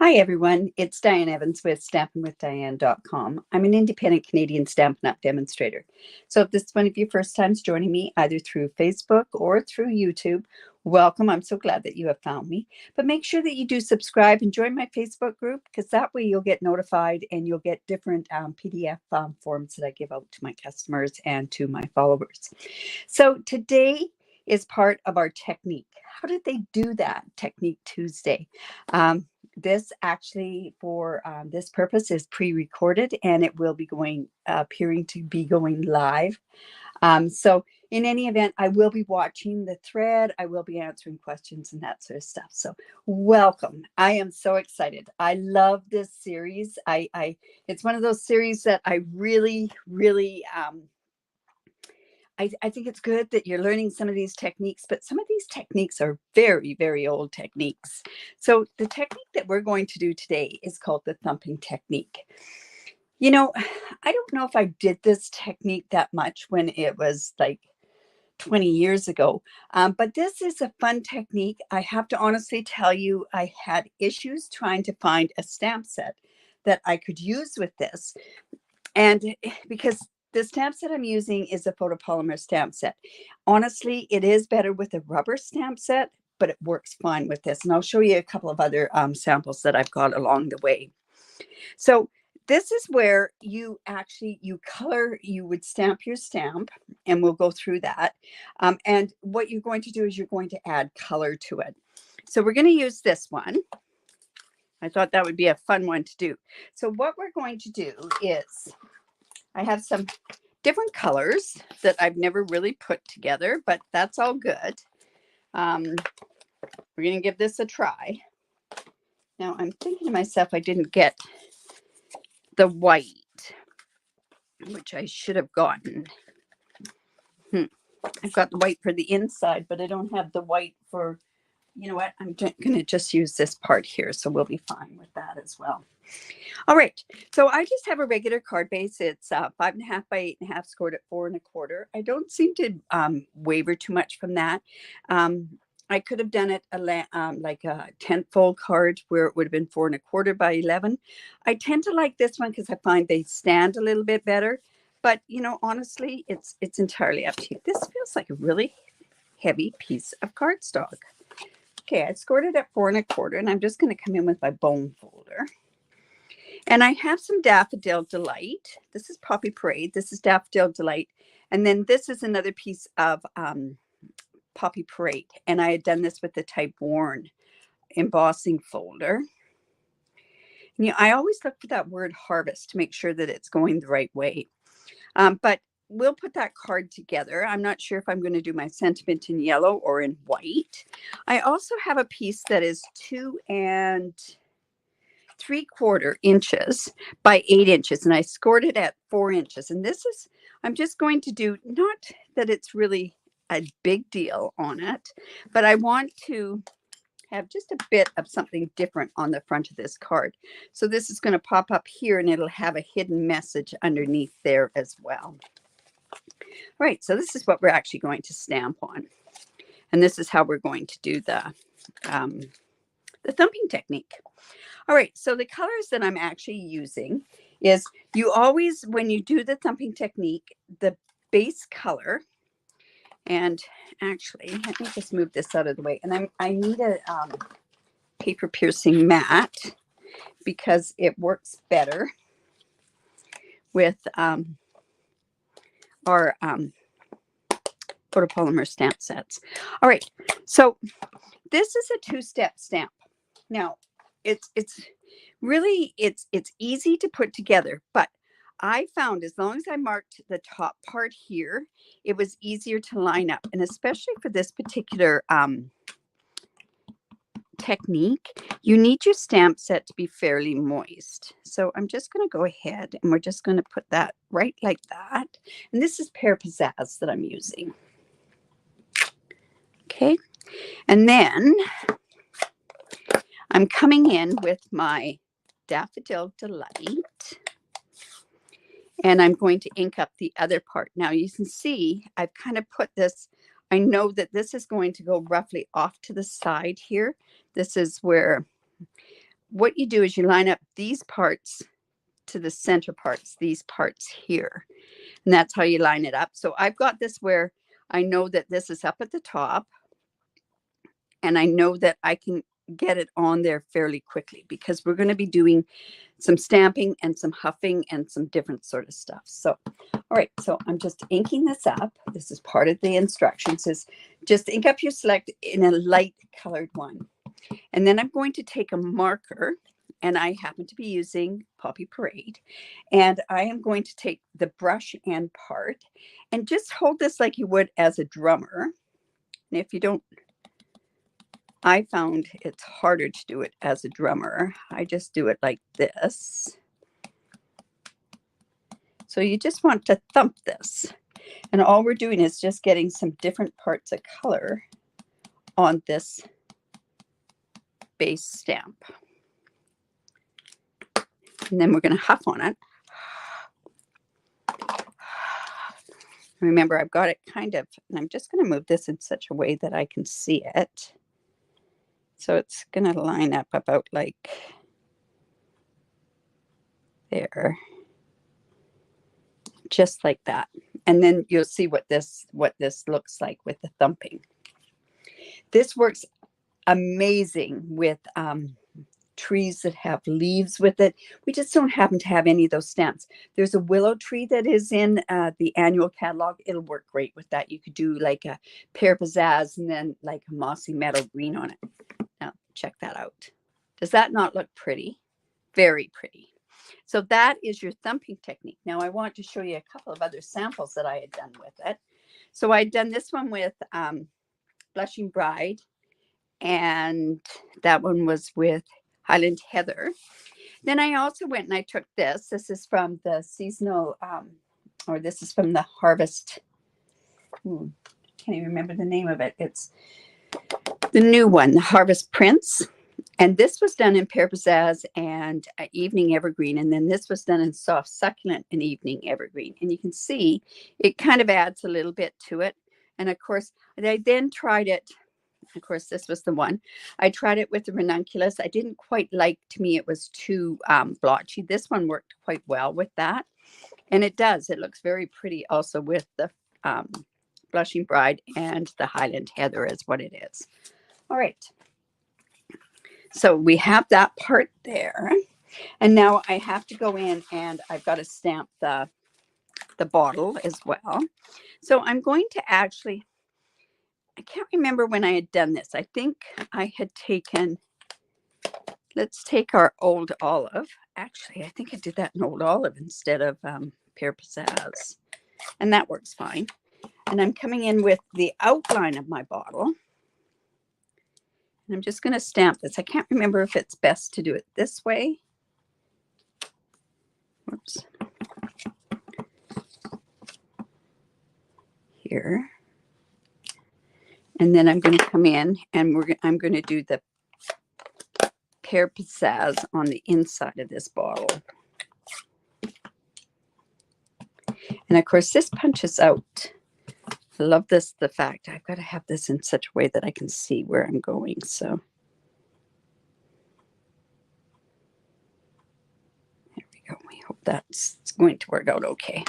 Hi, everyone. It's Diane Evans with stampinwithdiane.com. I'm an independent Canadian Stampin' Up demonstrator. So if this is one of your first times joining me, either through Facebook or through YouTube, welcome. I'm so glad that you have found me. But make sure that you do subscribe and join my Facebook group, because that way you'll get notified and you'll get different PDF forms that I give out to my customers and to my followers. So today is part of our technique. How did they do that? Technique Tuesday. This actually, for this purpose, is pre-recorded, and it will be appearing to be going live. So in any event, I will be watching the thread. I will be answering questions and that sort of stuff. So welcome. I am so excited. I love this series. It's one of those series that I really, I think it's good that you're learning some of these techniques, but some of these techniques are very, very old techniques. So the technique that we're going to do today is called the thumping technique. You know, I don't know if I did this technique that much when it was like 20 years ago, but this is a fun technique. I have to honestly tell you, I had issues trying to find a stamp set that I could use with this. And because the stamp set I'm using is a photopolymer stamp set. Honestly, it is better with a rubber stamp set, but it works fine with this. And I'll show you a couple of other samples that I've got along the way. So this is where you would stamp your stamp, and we'll go through that. And what you're going to do is you're going to add color to it. So we're going to use this one. I thought that would be a fun one to do. So what we're going to do is, I have some different colors that I've never really put together, but that's all good. We're going to give this a try. Now, I'm thinking to myself, I didn't get the white, which I should have gotten. I've got the white for the inside, but I don't have the white for, you know what, I'm going to just use this part here, so we'll be fine with that as well. All right, so I just have a regular card base. It's 5.5 by 8.5, scored at 4 1/4. I don't seem to waver too much from that. I could have done it like a 10-fold card where it would have been 4 1/4 by 11. I tend to like this one because I find they stand a little bit better. But, you know, honestly, it's entirely up to you. This feels like a really heavy piece of cardstock. Okay, I scored it at 4 1/4, and I'm just going to come in with my bone folder. And I have some Daffodil Delight. This is Poppy Parade. This is Daffodil Delight. And then this is another piece of Poppy Parade. And I had done this with the Type Worn embossing folder. And, you know, I always look for that word harvest to make sure that it's going the right way. But we'll put that card together. I'm not sure if I'm going to do my sentiment in yellow or in white. I also have a piece that is 2 3/4 inches by 8 inches, and I scored it at 4 inches. And this is, I'm just going to do, not that it's really a big deal on it, but I want to have just a bit of something different on the front of this card. So this is going to pop up here, and it'll have a hidden message underneath there as well. All right, so this is what we're actually going to stamp on. And this is how we're going to do the thumping technique. All right, so the colors that I'm actually using is, you always, when you do the thumping technique, the base color, and actually, let me just move this out of the way. And I need a paper piercing mat because it works better with our photopolymer stamp sets. All right, so this is a 2-step stamp. Now, it's really, it's easy to put together, but I found as long as I marked the top part here, it was easier to line up. And especially for this particular technique, you need your stamp set to be fairly moist. So I'm just going to go ahead, and we're just going to put that right like that. And this is Pear Pizzazz that I'm using. Okay, and then I'm coming in with my Daffodil Delight, and I'm going to ink up the other part. Now you can see I've kind of put this, I know that this is going to go roughly off to the side here. This is where what you do is you line up these parts to the center parts, these parts here. And that's how you line it up. So I've got this where I know that this is up at the top. And I know that I can get it on there fairly quickly because we're going to be doing some stamping and some huffing and some different sort of stuff. So, all right, so I'm just inking this up. This is part of the instructions, is just ink up your select in a light colored one. And then I'm going to take a marker, and I happen to be using Poppy Parade. And I am going to take the brush end part and just hold this like you would as a drummer. And if you don't, I found it's harder to do it as a drummer. I just do it like this. So you just want to thump this. And all we're doing is just getting some different parts of color on this base stamp. And then we're going to huff on it. Remember, I've got it kind of, and I'm just going to move this in such a way that I can see it. So it's going to line up about like there, just like that. And then you'll see what this looks like with the thumping. This works amazing with trees that have leaves with it. We just don't happen to have any of those stamps. There's a willow tree that is in the annual catalog. It'll work great with that. You could do like a pear pizzazz and then like a mossy meadow green on it. Now, check that out. Does that not look pretty? Very pretty. So that is your thumping technique. Now, I want to show you a couple of other samples that I had done with it. So I had done this one with Blushing Bride, and that one was with Highland Heather. Then I also went and I took this. This is from the seasonal, or this is from the Harvest. Can't even remember the name of it. It's the new one, the Harvest Prince. And this was done in Pear Pizzazz and Evening Evergreen. And then this was done in Soft Succulent and Evening Evergreen. And you can see it kind of adds a little bit to it. And of course, I then tried it. Of course, this was the one. I tried it with the ranunculus. I didn't quite like, to me, it was too blotchy. This one worked quite well with that. And it does. It looks very pretty also with the Blushing Bride and the Highland Heather is what it is. All right. So we have that part there. And now I have to go in and I've got to stamp the bottle as well. So I'm going to actually, I can't remember when I had done this. I think I had taken, let's take our Old Olive. Actually, I think I did that in Old Olive instead of Pear Pizzazz. And that works fine. And I'm coming in with the outline of my bottle. And I'm just going to stamp this. I can't remember if it's best to do it this way. Whoops. Here. And then I'm going to come in and I'm going to do the Pear Pizzazz on the inside of this bottle. And of course, this punches out. I love this, the fact I've got to have this in such a way that I can see where I'm going. So there we go. We hope that's going to work out okay.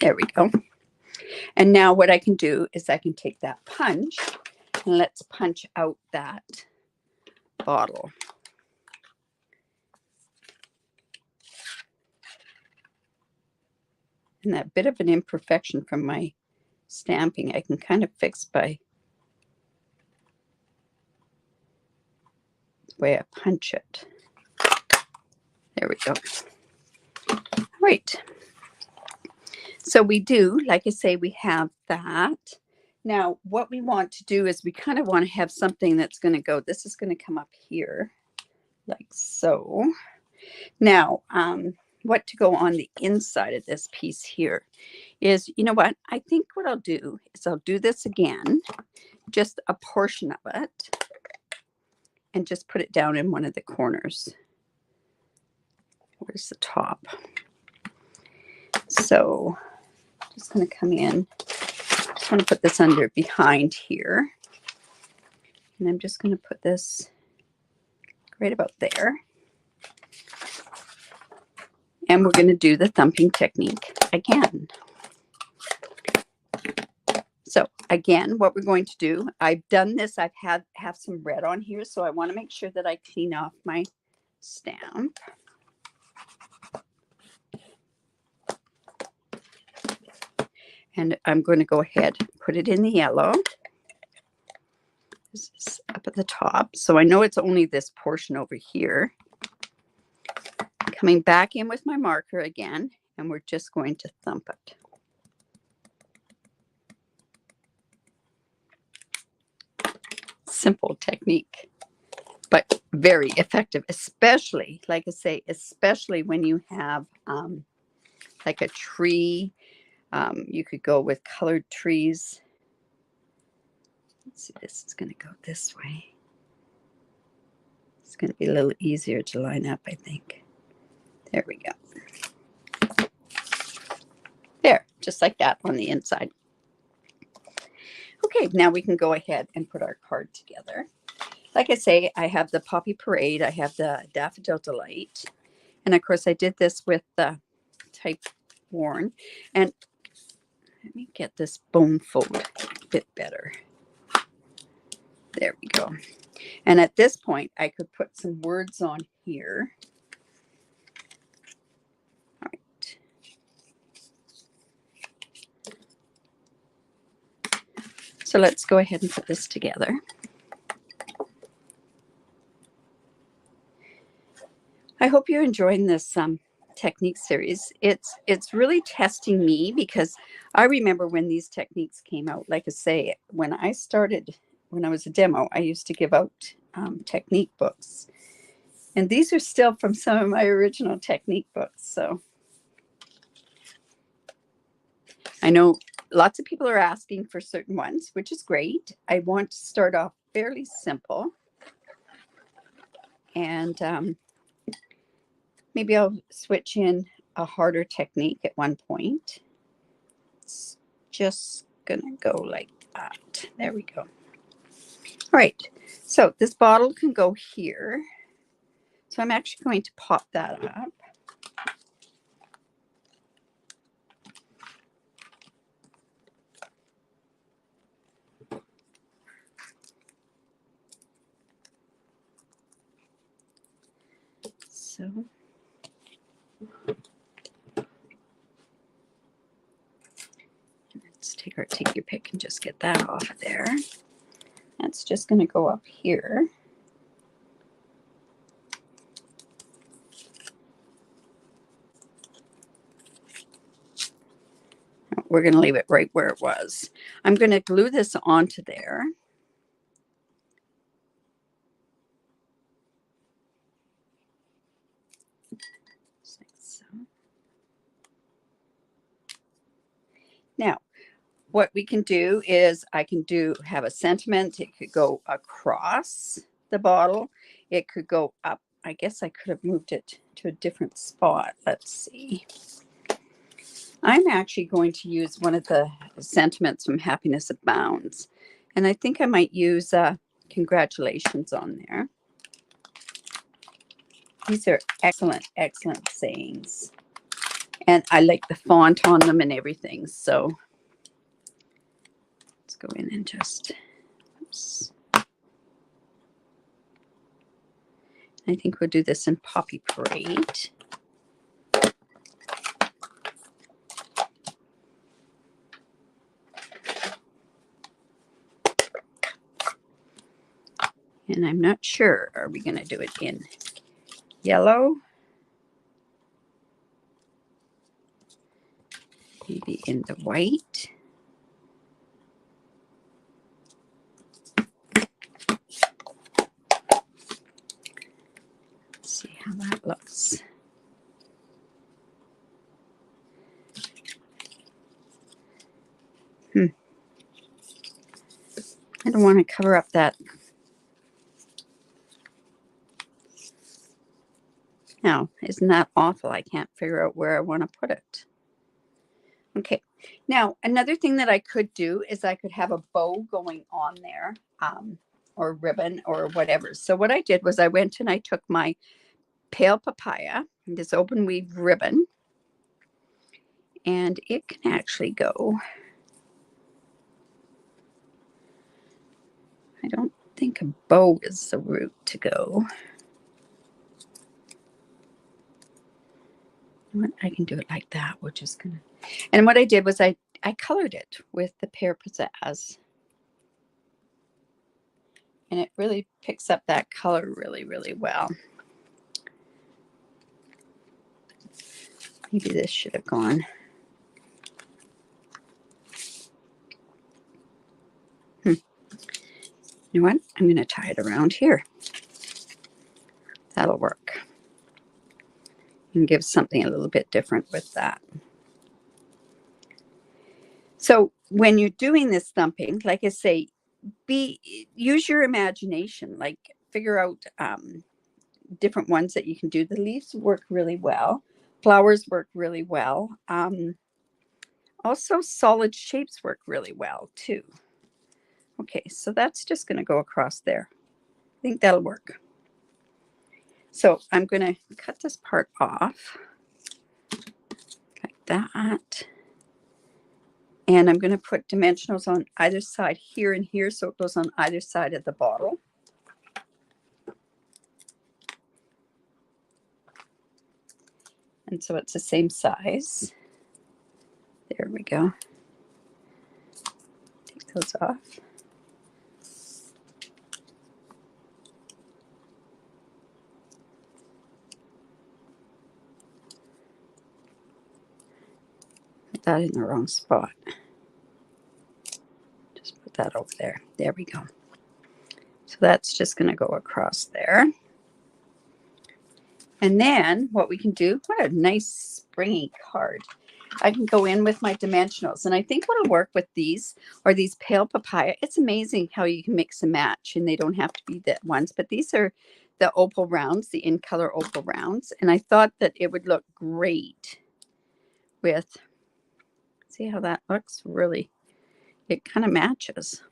There we go. And now what I can do is I can take that punch and let's punch out that bottle. And that bit of an imperfection from my stamping, I can kind of fix by the way I punch it. There we go. All right. So we do, like I say, we have that. Now, what we want to do is we kind of want to have something that's going to go, this is going to come up here like so. Now, what to go on the inside of this piece here is, you know what, I think what I'll do is I'll do this again, just a portion of it, and just put it down in one of the corners. Where's the top? So I'm just going to come in. I just want to put this under behind here. And I'm just going to put this right about there. And we're going to do the thumping technique again. So again, what we're going to do, I've done this, I've have some red on here, so I want to make sure that I clean off my stamp. And I'm going to go ahead and put it in the yellow. This is up at the top. So I know it's only this portion over here. Coming back in with my marker again, and we're just going to thump it. Simple technique, but very effective, especially, like I say, especially when you have like a tree. You could go with colored trees. Let's see, this is going to go this way. It's going to be a little easier to line up, I think. There we go. There, just like that on the inside. Okay, now we can go ahead and put our card together. Like I say, I have the Poppy Parade, I have the Daffodil Delight, and of course I did this with the Type Worn. And let me get this bone fold a bit better. There we go. And at this point, I could put some words on here. All right. So let's go ahead and put this together. I hope you're enjoying this technique series. It's really testing me, because I remember when these techniques came out. Like I say, when I started, when I was a demo, I used to give out technique books, and these are still from some of my original technique books. So I know lots of people are asking for certain ones, which is great. I want to start off fairly simple, and maybe I'll switch in a harder technique at one point. It's just gonna go like that. There we go. All right, so this bottle can go here. So I'm actually going to pop that up. So let's take your pick and just get that off of there. That's just going to go up here. We're going to leave it right where it was. I'm going to glue this onto there. Just like so. Now, what we can do is I can have a sentiment. It could go across the bottle. It could go up. I guess I could have moved it to a different spot. Let's see. I'm actually going to use one of the sentiments from Happiness Abounds. And I think I might use congratulations on there. These are excellent, excellent sayings. And I like the font on them and everything. So let's go in and just, oops. I think we'll do this in Poppy Parade. And I'm not sure, are we going to do it in yellow? Maybe in the white? Let's see how that looks. I don't want to cover up that. Now, isn't that awful? I can't figure out where I want to put it. Okay. Now, another thing that I could do is I could have a bow going on there or ribbon or whatever. So what I did was I went and I took my pale papaya and this open weave ribbon, and it can actually go, I don't think a bow is the route to go. I can do it like that. We're just gonna, and what I did was I colored it with the pear pizzazz, and it really picks up that color really, really well. Maybe this should have gone. You know what? I'm going to tie it around here. That'll work. And give something a little bit different with that. So when you're doing this thumping, like I say, use your imagination. Like figure out different ones that you can do. The leaves work really well. Flowers work really well. Also, solid shapes work really well too. Okay, so that's just going to go across there. I think that'll work. So I'm going to cut this part off like that. And I'm going to put dimensionals on either side here and here, so it goes on either side of the bottle. And so it's the same size. There we go. Take those off. Put that in the wrong spot. Just put that over there. There we go. So that's just going to go across there. And then what we can do, what a nice springy card. I can go in with my dimensionals. And I think what'll work with these are these pale papaya. It's amazing how you can mix and match, and they don't have to be the ones. But these are the opal rounds, the in color opal rounds. And I thought that it would look great with, see how that looks? Really, it kind of matches.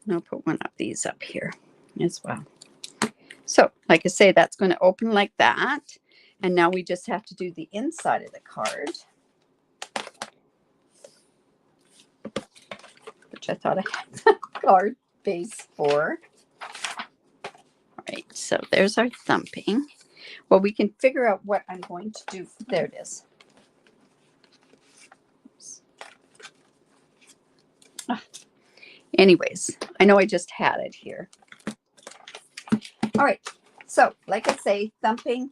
And I'll put one of these up here as well. So, like I say, that's going to open like that. And now we just have to do the inside of the card, which I thought I had the card base for. All right, so there's our thumping. Well, we can figure out what I'm going to do. There it is. Anyways, I know I just had it here. All right, so like I say, thumping,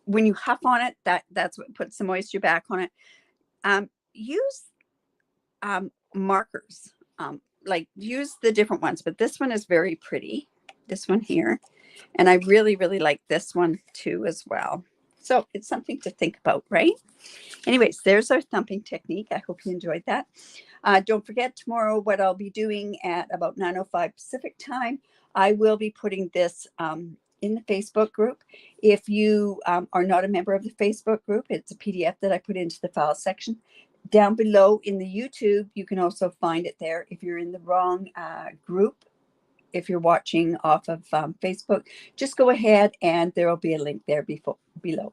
when you huff on it, that's what puts the moisture back on it. Use markers, like use the different ones, but this one is very pretty, this one here, and I really, really like this one too as well. So it's something to think about, right? Anyways, there's our thumping technique. I hope you enjoyed that. Don't forget tomorrow what I'll be doing at about 9:05 Pacific time. I will be putting this in the Facebook group. If you are not a member of the Facebook group, it's a PDF that I put into the file section. Down below in the YouTube, you can also find it there. If you're in the wrong group, if you're watching off of Facebook, just go ahead and there will be a link there below.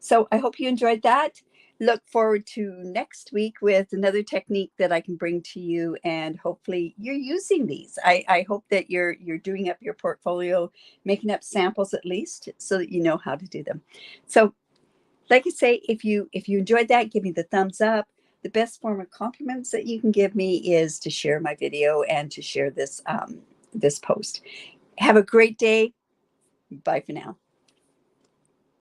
So I hope you enjoyed that. Look forward to next week with another technique that I can bring to you, and hopefully you're using these. I hope that you're doing up your portfolio, making up samples at least, so that you know how to do them. So like I say, if you enjoyed that, give me the thumbs up. The best form of compliments that you can give me is to share my video and to share this this post. Have a great day. Bye for now.